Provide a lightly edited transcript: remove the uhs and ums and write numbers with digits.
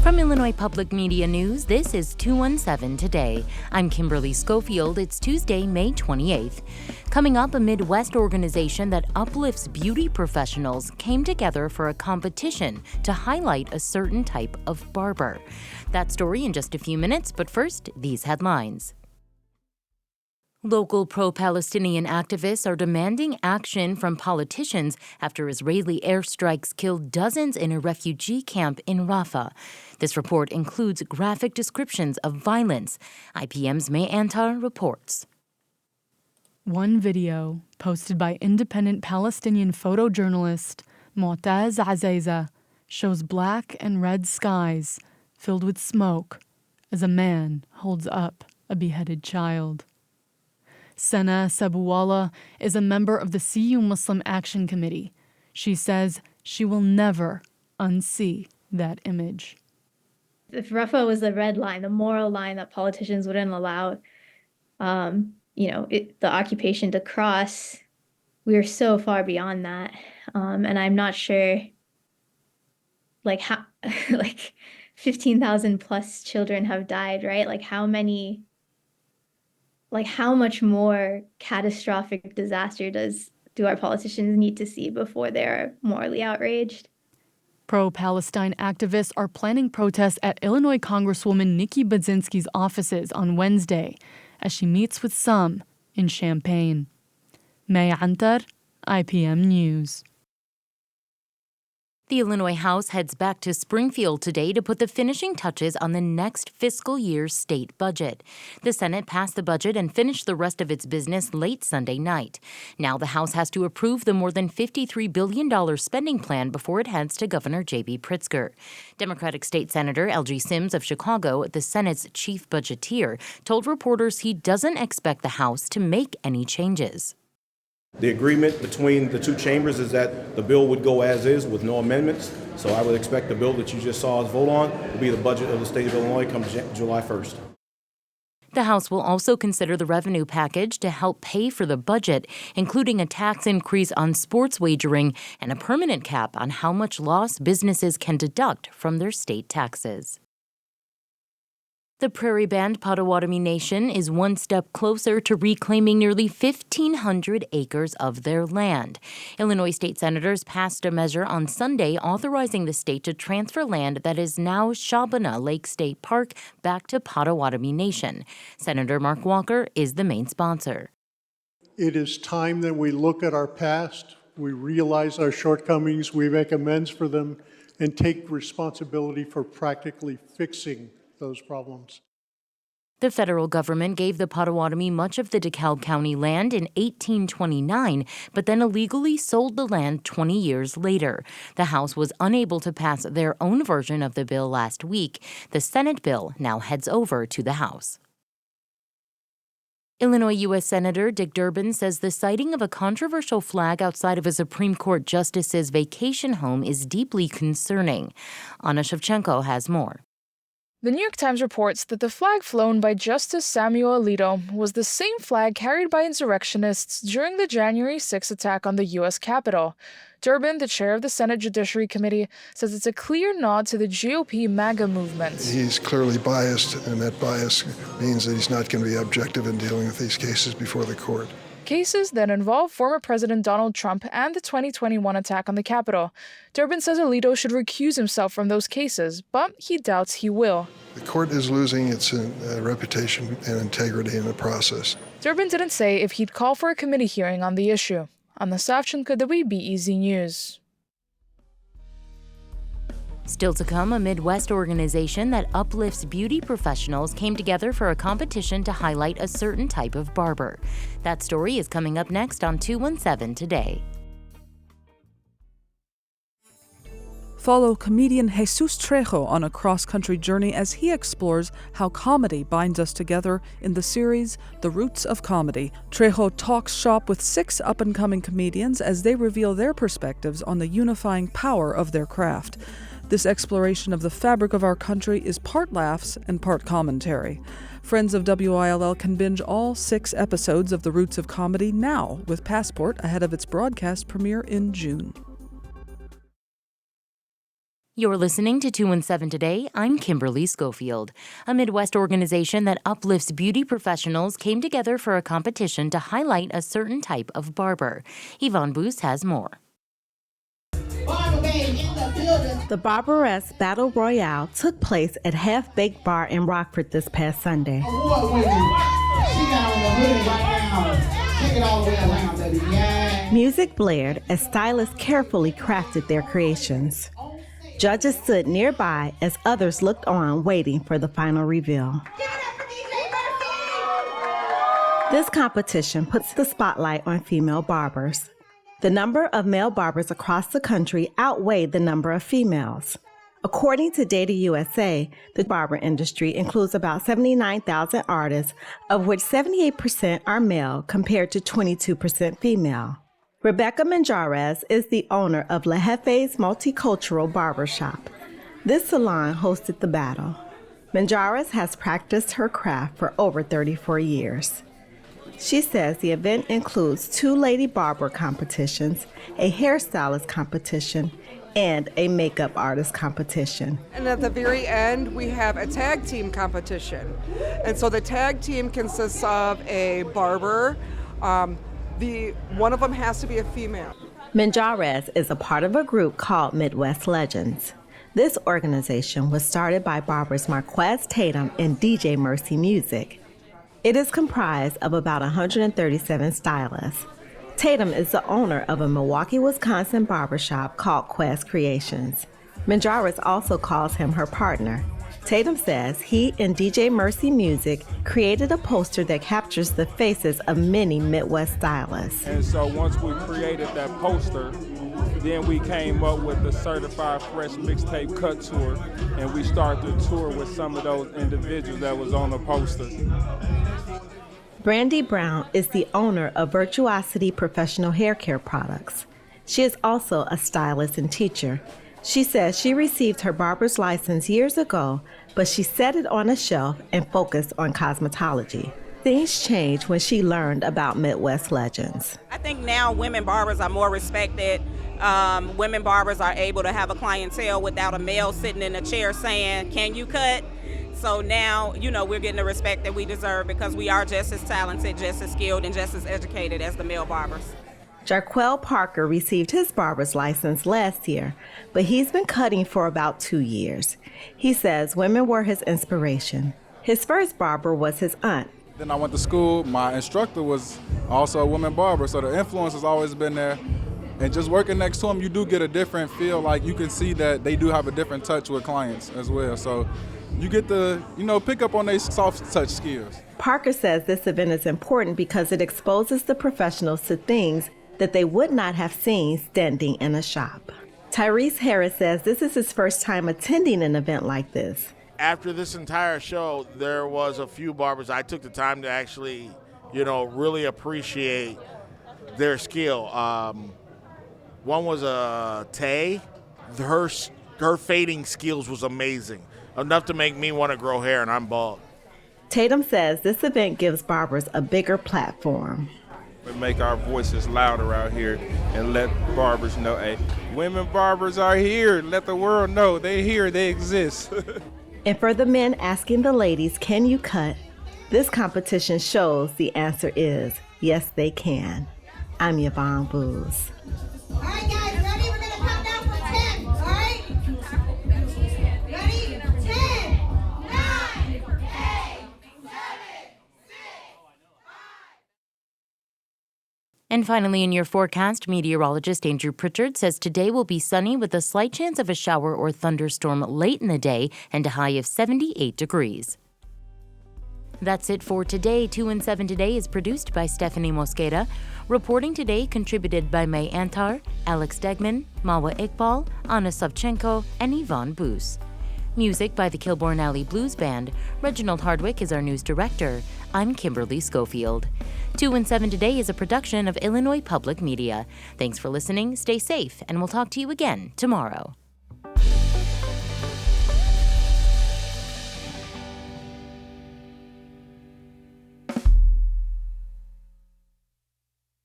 From Illinois Public Media News, this is 217 Today. I'm Kimberly Schofield. It's Tuesday, May 28th. Coming up, a Midwest organization that uplifts beauty professionals came together for a competition to highlight a certain type of barber. That story in just a few minutes, but first, these headlines. Local pro-Palestinian activists are demanding action from politicians after Israeli airstrikes killed dozens in a refugee camp in Rafah. This report includes graphic descriptions of violence. IPM's May Antar reports. One video, posted by independent Palestinian photojournalist Mu'taz Azaiza, shows black and red skies filled with smoke as a man holds up a beheaded child. Sana Sabuwala is a member of the CU Muslim Action Committee. She says she will never unsee that image. If Rafah was the red line, the moral line that politicians wouldn't allow, the occupation to cross, we are so far beyond that. And I'm not sure, how, 15,000 plus children have died, right? How much more catastrophic disaster do our politicians need to see before they're morally outraged? Pro-Palestine activists are planning protests at Illinois Congresswoman Nikki Budzinski's offices on Wednesday as she meets with some in Champaign. May Antar, IPM News. The Illinois House heads back to Springfield today to put the finishing touches on the next fiscal year's state budget. The Senate passed the budget and finished the rest of its business late Sunday night. Now the House has to approve the more than $53 billion spending plan before it heads to Governor J.B. Pritzker. Democratic State Senator L.G. Sims of Chicago, the Senate's chief budgeteer, told reporters he doesn't expect the House to make any changes. The agreement between the two chambers is that the bill would go as is with no amendments. So I would expect the bill that you just saw us vote on will be the budget of the state of Illinois come July 1st. The House will also consider the revenue package to help pay for the budget, including a tax increase on sports wagering and a permanent cap on how much loss businesses can deduct from their state taxes. The Prairie Band Potawatomi Nation is one step closer to reclaiming nearly 1,500 acres of their land. Illinois state senators passed a measure on Sunday authorizing the state to transfer land that is now Shabana Lake State Park back to Potawatomi Nation. Senator Mark Walker is the main sponsor. It is time that we look at our past, we realize our shortcomings, we make amends for them, and take responsibility for practically fixing those problems. The federal government gave the Potawatomi much of the DeKalb County land in 1829, but then illegally sold the land 20 years later. The House was unable to pass their own version of the bill last week. The Senate bill now heads over to the House. Illinois U.S. Senator Dick Durbin says the sighting of a controversial flag outside of a Supreme Court justice's vacation home is deeply concerning. Anna Shevchenko has more. The New York Times reports that the flag flown by Justice Samuel Alito was the same flag carried by insurrectionists during the January 6 attack on the U.S. Capitol. Durbin, the chair of the Senate Judiciary Committee, says it's a clear nod to the GOP MAGA movement. He's clearly biased, and that bias means that he's not going to be objective in dealing with these cases before the court. Cases that involve former President Donald Trump and the 2021 attack on the Capitol. Durbin says Alito should recuse himself from those cases, but he doubts he will. The court is losing its reputation and integrity in the process. Durbin didn't say if he'd call for a committee hearing on the issue. Anna Savchenko, WBEZ News. Still to come, a Midwest organization that uplifts beauty professionals came together for a competition to highlight a certain type of barber. That story is coming up next on 217 Today. Follow comedian Jesus Trejo on a cross-country journey as he explores how comedy binds us together in the series The Roots of Comedy. Trejo talks shop with 6 up-and-coming comedians as they reveal their perspectives on the unifying power of their craft. This exploration of the fabric of our country is part laughs and part commentary. Friends of WILL can binge all 6 episodes of The Roots of Comedy now with Passport ahead of its broadcast premiere in June. You're listening to 2 and 7 Today. I'm Kimberly Schofield. A Midwest organization that uplifts beauty professionals came together for a competition to highlight a certain type of barber. Yvonne Boos has more. The Barberess Battle Royale took place at Half Baked Bar in Rockford this past Sunday. Music blared as stylists carefully crafted their creations. Judges stood nearby as others looked on, waiting for the final reveal. This competition puts the spotlight on female barbers. The number of male barbers across the country outweighed the number of females. According to Data USA, the barber industry includes about 79,000 artists, of which 78% are male compared to 22% female. Rebecca Manjarez is the owner of La Jefe's Multicultural Barbershop. This salon hosted the battle. Manjarez has practiced her craft for over 34 years. She says the event includes 2 lady barber competitions, a hairstylist competition, and a makeup artist competition. And at the very end, we have a tag team competition. And so the tag team consists of a barber. One of them has to be a female. Manjarez is a part of a group called Midwest Legends. This organization was started by barbers Marquez Tatum and DJ Mercy Music. It is comprised of about 137 stylists. Tatum is the owner of a Milwaukee, Wisconsin barbershop called Quest Creations. Manjarez also calls him her partner. Tatum says he and DJ Mercy Music created a poster that captures the faces of many Midwest stylists. And so once we created that poster, then we came up with the Certified Fresh Mixtape Cut Tour, and we started the tour with some of those individuals that was on the poster. Brandy Brown is the owner of Virtuosity Professional Hair Care Products. She is also a stylist and teacher. She says she received her barber's license years ago, but she set it on a shelf and focused on cosmetology. Things changed when she learned about Midwest Legends. I think now women barbers are more respected. Women barbers are able to have a clientele without a male sitting in a chair saying, "Can you cut?" So now, we're getting the respect that we deserve because we are just as talented, just as skilled, and just as educated as the male barbers. Jarquell Parker received his barber's license last year, but he's been cutting for about 2 years. He says women were his inspiration. His first barber was his aunt. Then I went to school. My instructor was also a woman barber, so the influence has always been there. And just working next to them, you do get a different feel. Like you can see that they do have a different touch with clients as well. So you get to, pick up on their soft touch skills. Parker says this event is important because it exposes the professionals to things that they would not have seen standing in a shop. Tyrese Harris says this is his first time attending an event like this. After this entire show, there was a few barbers I took the time to actually, really appreciate their skill. One was Tay. Her fading skills was amazing, enough to make me want to grow hair, and I'm bald. Tatum says this event gives barbers a bigger platform. We make our voices louder out here and let barbers know, hey, women barbers are here. Let the world know they're here, they exist. And for the men asking the ladies, can you cut? This competition shows the answer is yes, they can. I'm Yvonne Boos. All right, guys, ready? We're going to count down from 10, all right? Ready? 10, 9, 8, 7, 6, 5. And finally, in your forecast, meteorologist Andrew Pritchard says today will be sunny with a slight chance of a shower or thunderstorm late in the day and a high of 78 degrees. That's it for today. 2 and 7 Today is produced by Stephanie Mosqueda. Reporting today contributed by May Antar, Alex Degman, Mawa Iqbal, Anna Savchenko, and Yvonne Boos. Music by the Kilbourne Alley Blues Band. Reginald Hardwick is our news director. I'm Kimberly Schofield. 2 and 7 Today is a production of Illinois Public Media. Thanks for listening, stay safe, and we'll talk to you again tomorrow.